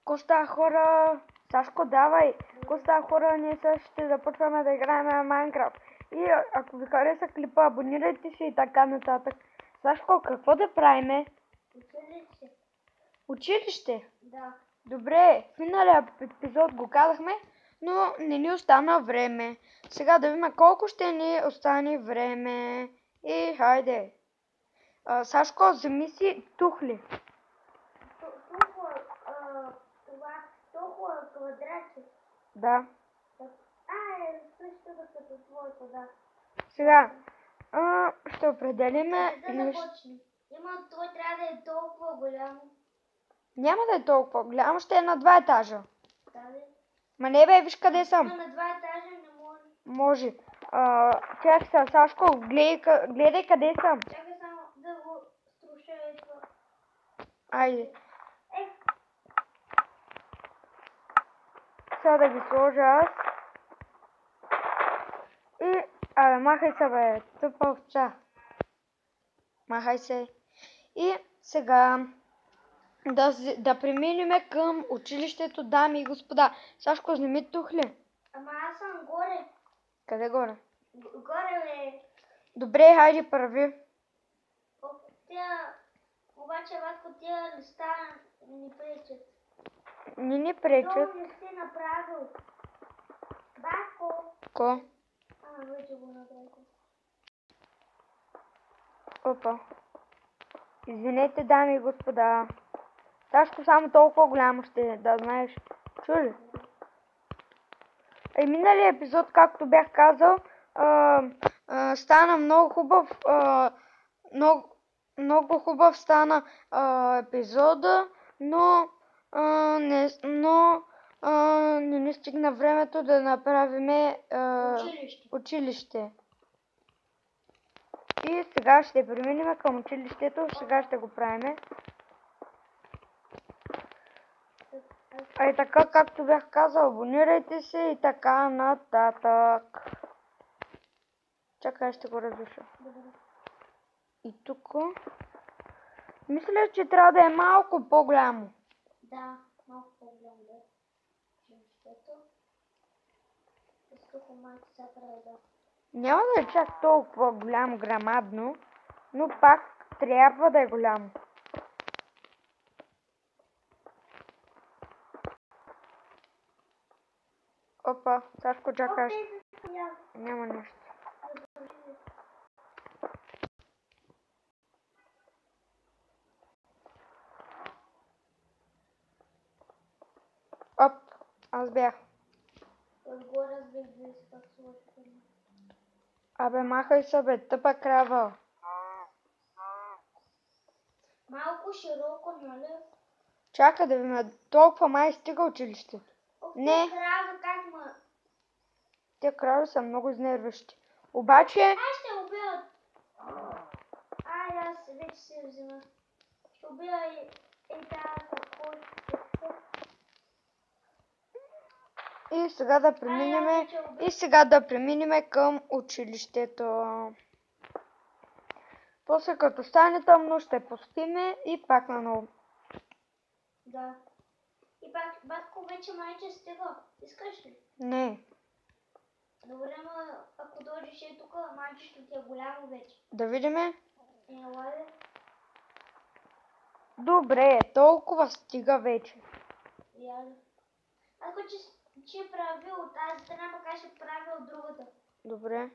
Коста хора, Сашко, давай! Коста хора, ние сега ще започваме да играем на Майнкрафт. И ако ви хареса клипа, абонирайте се и така нататък. Сашко, какво да правиме? Училище. Училище? Да. Добре, в миналия епизод го казахме, но не ни остана време. Сега да видим колко ще ни остане време. И хайде. Сашко, вземи си тухли. Толкова квадратче. Да. Същото като твоето, да. Сега, ще определиме... Да започнем. Той трябва да е толкова голямо. Няма да е толкова голямо, ще е на 2 етажа. Да, бе. Ма не бе, виж къде съм. Но на 2 етажа не може. Може. Чакай сега, Сашко, гледай къде съм. Чакай само да го струша ето. Айде. Сега да ги сложа аз. И, махай се бе, тъпа овца. Махай се. И сега да преминем към училището, дами и господа. Сашко, вземи тухли. Ама аз съм горе. Къде горе? Горе бе. Добре, хайде първи. Обаче, батко, тия листа ни пречат. Не ни пречат. Това не си направил. Батко. Ко? Вече го направих. Опа. Извинете, дами и господа. Сашко само толкова голямо ще е, да знаеш. Чули? Миналия епизод, както бях казал, стана много хубав. Много хубав стана епизода, но не ни стигна времето да направим училище. И сега ще преминем към училището, сега ще го правим. Така, както бях казал, абонирайте се и така нататък. Чакай, ще го разруша. И тук. Мисля, че трябва да е малко по-голямо. Да, малко по-голямо, да. Училището. Тук малко се прави, да. Няма да е чак толкова голямо, грамадно, но пак трябва да е голямо. Опа, Сашко, чакаш. Няма нещо. Оп, аз бях. Отгоре аз бях да изпасваш. Абе, махай се, бе, тъпа крава. Малко широко, нали? Чакай да ви толкова май стига училището. Не. Крава, как ма? Те крави са много изнервящи. Обаче... Аз ще убия. Аз вече се взема. Ще убия и тази. И сега да преминем към училището. После като стане тъмно ще пустиме и пак наново. Да. И пак, батко, вече майче стига. Искаш ли? Не. Добре, ако дойдеш е тук, майче ще ти е голямо вече. Да видиме. Ладе. Добре, толкова стига вече. Ако че прави от тази страна, пък аз ще правя от другата. Добре.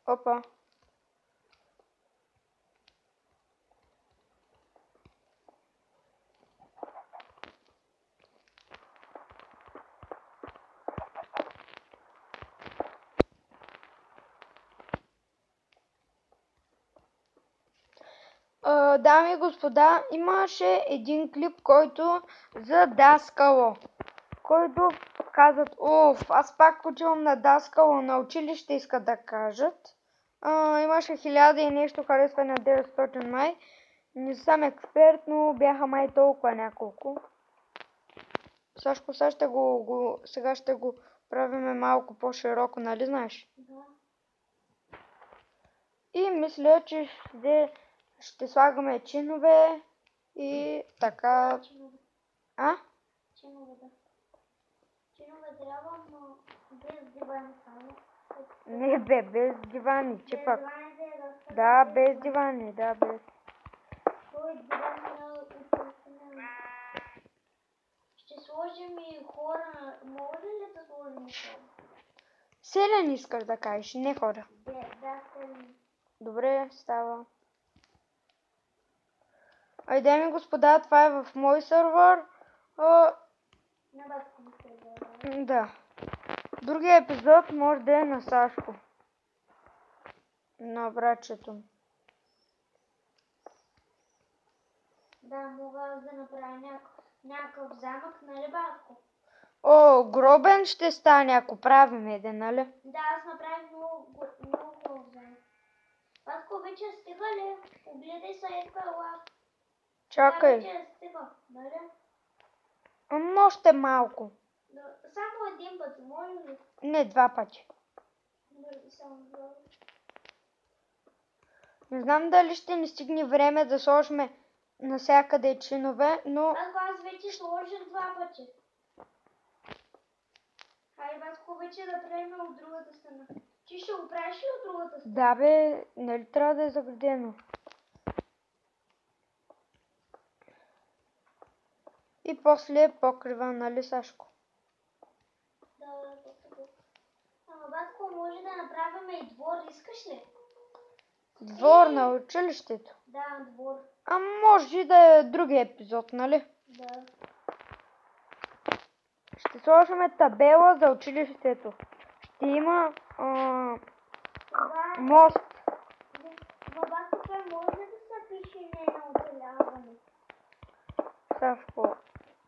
Опа. Дами и господа, имаше един клип, който за Даскало, който казват, аз пак училам на Даскало, на училище искат да кажат. Имаше 1000 и нещо харесване, 900 май. Не съм експерт, но бяха май толкова няколко. Сашко, сега ще го правиме малко по-широко, нали знаеш? Да. И мисля, че ще слагаме чинове и така. А? Чинове, да. Чинове трябва, но без диван само. Не бе, без дивани, че Без пак. диван е доста. Да, без дивани, да, без. Той диван на упълнен. Ще сложим и хора. Може ли да сложим хора? Селен искаш да кажеш, не хора. Да, селен. Добре, става. Ай, дами и господа, това е в мой сървър. На Баско ми се гледа. Да. Другия епизод може да е на Сашко. На братчето му. Да, мога да направя някакъв замък, нали Баско? О, гробен ще стане, ако правим един, нали? Да, аз направих много хубав замък. Баско, вече стига ли? Огледай сайта, ела. Чакай. Вече стига, нали? Още малко. Само един път, може ли? Не, 2 пъти. Само два. Не знам дали ще ни стигне време да сложим навсякъде чинове, но... Аз вече сложих 2 пъти. Хайде, Баско, вече да правим от другата страна. Ти ще го правиш ли от другата страна? Да бе, нали трябва да е заградено? И после покрива, нали Сашко? Да, точно. Ама, Баско, може да направим и двор, искаш ли? Двор на училището. Да, двор. А може и да е другия епизод, нали? Да. Ще сложим табела за училището. Ще има Да. мост. Баско, това може да се пише не на оцеляване. Сашко.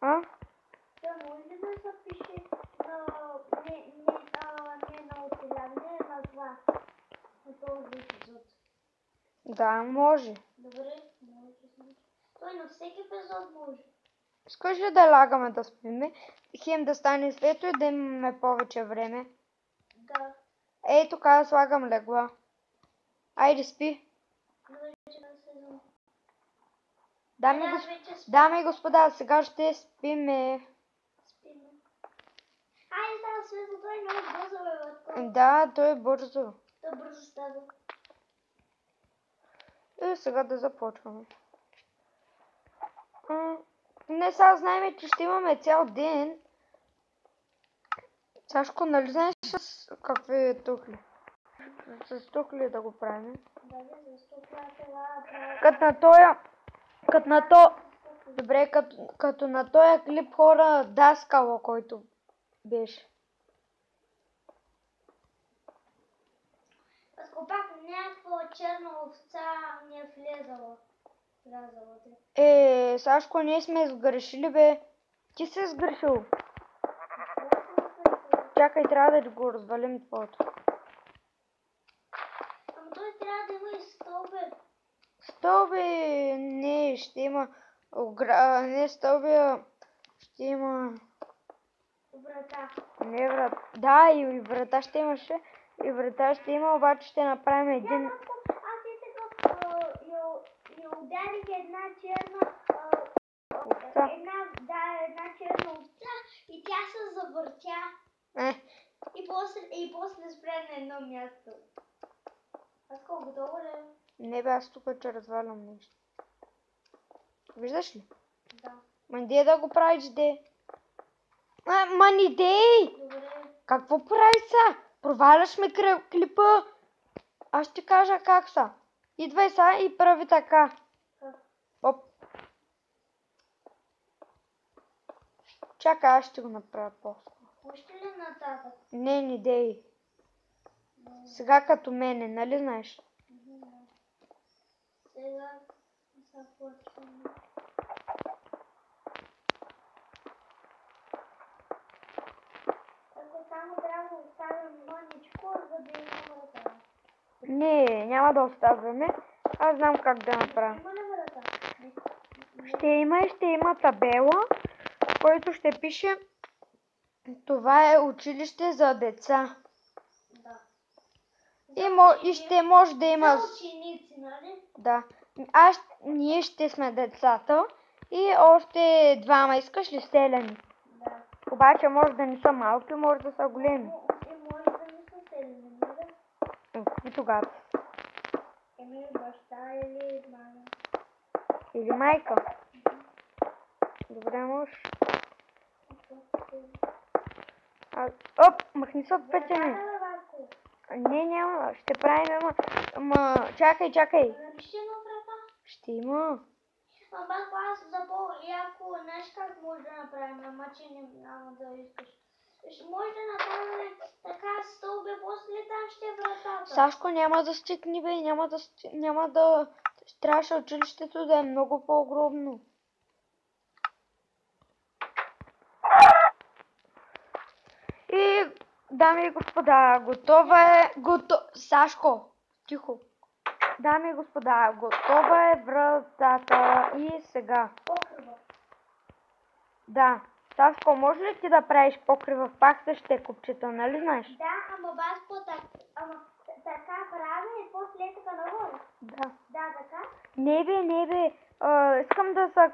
А? Това може да се пише не на оцеляване, на това. На този епизод. Да, може. Добре, може. Той на всеки епизод може. Искаш ли да лагаме да спиме? Хем да стане светло и да имаме повече време. Да. Ей, тук аз слагам легла. Айде спи. Вече на сезон. Дами и господа, сега ще спиме. Спиме. Айде, става светло, той много бързо е. Да, той е бързо. Той бързо става. И сега да започваме. Не, сега знаем, че ще имаме цял ден. Сашко, нали знаеш с какви тухли? С тухли да го правим. Да, защо това сега... Добре, като на този клип хора даскало, който беше. Ако пак някаква черна овца ми е влязала. Сашко, ние сме сгрешили, бе. Ти си сгрешил. Чакай, трябва да го развалим твоето. Ама той трябва да има и стълбе. Стълби не, ще има... Не стълби, ще има... Врата. Не врата. Да, и врата ще имаше. И врата ще има, обаче ще направим един... Аз и така я ударих една черна... овца. Една черна овца и тя се завъртя. И после спря на едно място. Аз колко готова ли? Не бе, аз тук че развалям нещо. Виждаш ли? Да. Ма не да го правиш, де. Ма не дей! Добре. Какво правиш са? Проваляш ме клипа. Аз ще кажа как са. Идвай са и прави така. Как? Оп. Чакай, аз ще го направя после. Още ли нататък? Не дей. Сега като мене, нали знаеш? Сега започваме. Ако само трябва да оставим мъничко, за да има врата. Не, няма да оставяме. Аз знам как да направя. Има ли врата? Ще има табела, който ще пише: това е училище за деца. Да. И ще може да има... За ученици, нали? Да. Ние ще сме децата И още двама. Искаш ли селяни? Да. Обаче може да не са малки, може да са големи. И може да не са селени, нали? И тогава. Еми баща или мама. Или майка. Добре, може. Оп, махни се от пътя ми. Не, няма. Ще правим, ама... Чакай. Напиши едно врата. Ще има. Батко, аз за по-яко, знаеш как може да направим, ама че няма да искаш. Може да направим така стълбе, после там ще е вратата. Сашко, няма да стигне, бе. Няма да... Трябваше училището да е много по-огромно. И, дами и господа, готова е... Сашко, тихо. Дами и господа, готова е вратата и сега. Покрива. Да. Сашко, може ли ти да правиш покрива в пак същите купчета, нали знаеш? Да, ама батко, така правя и после така нагоре. Да. Да, така. Не бе. Искам да са...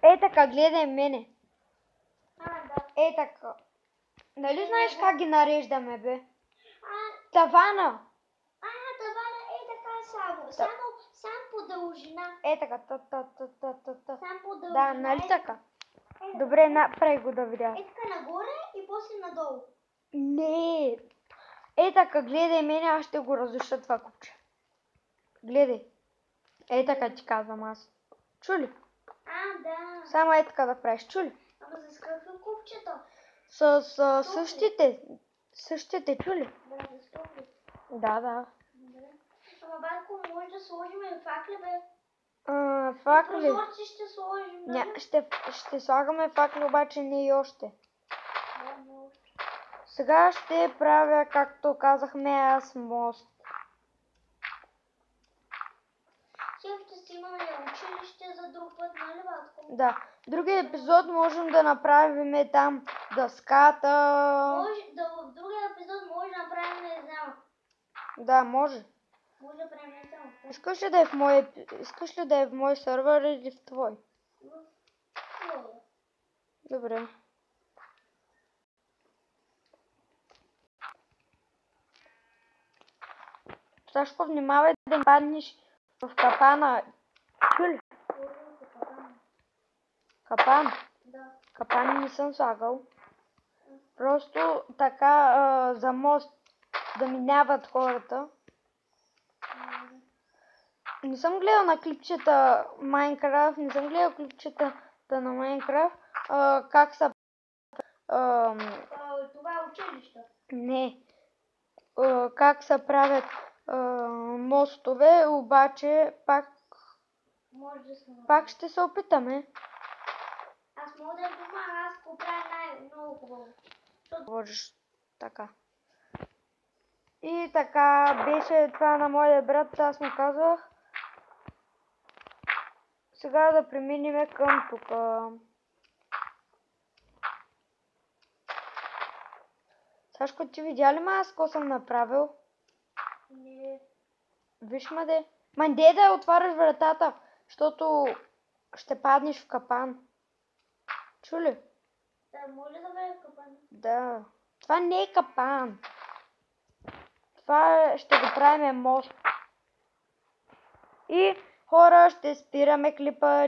Е така, гледай мене. Да. Е така. Нали знаеш как ги нареждаме, бе? А, Тавана. тавана е така само. Сам по дължина. Е така. Сам по дължина. Да, нали така? Добре, направи го да видя. Е така нагоре и после надолу. Не. Е така, гледай мене, аз ще го разруша това купче. Гледай. Е така ти казвам аз. Чули? Да. Само е така да правиш, чули? Ама с какви купчета? С същите. Същите, чули? Да, за стопли. Да. Добре. Ама батко, може да сложим и факли, бе. Факли. Прозорци ще сложим, нали? Ще слагаме факли, обаче не и още. Да, може. Сега ще правя, както казахме, аз мост. Сега ще си имаме училище за друг път, нали, батко? Да. Другия епизод можем да направим там дъската. В другия епизод може да направим, не знам. Да, може. Може да правим не само. Искаш ли да е в мой сервер или в твой? Добре. Сашко, внимавай да не паднеш в капана. Чули? Капан? Да. Капан не съм слагал. Просто така за мост да минават хората. Не съм гледал на клипчета Майнкрафт, не съм гледал клипчета на Майнкрафт. Как са... Това е училище. Не. Как се правят мостове, обаче Може да се пак ще се опитаме. Аз мога да помагам, аз го правя много хубаво. Говориш така. И така беше това на моя брат, аз му казвах. Сега да преминем към тук. Сашко, ти видя ли аз какво съм направил? Не. Виж ме де. Манде да отваряш вратата, защото ще паднеш в капан. Чули? Да, може да бъде капан. Да. Това не е капан. Това ще го правим мост. И хора, ще спираме клипа.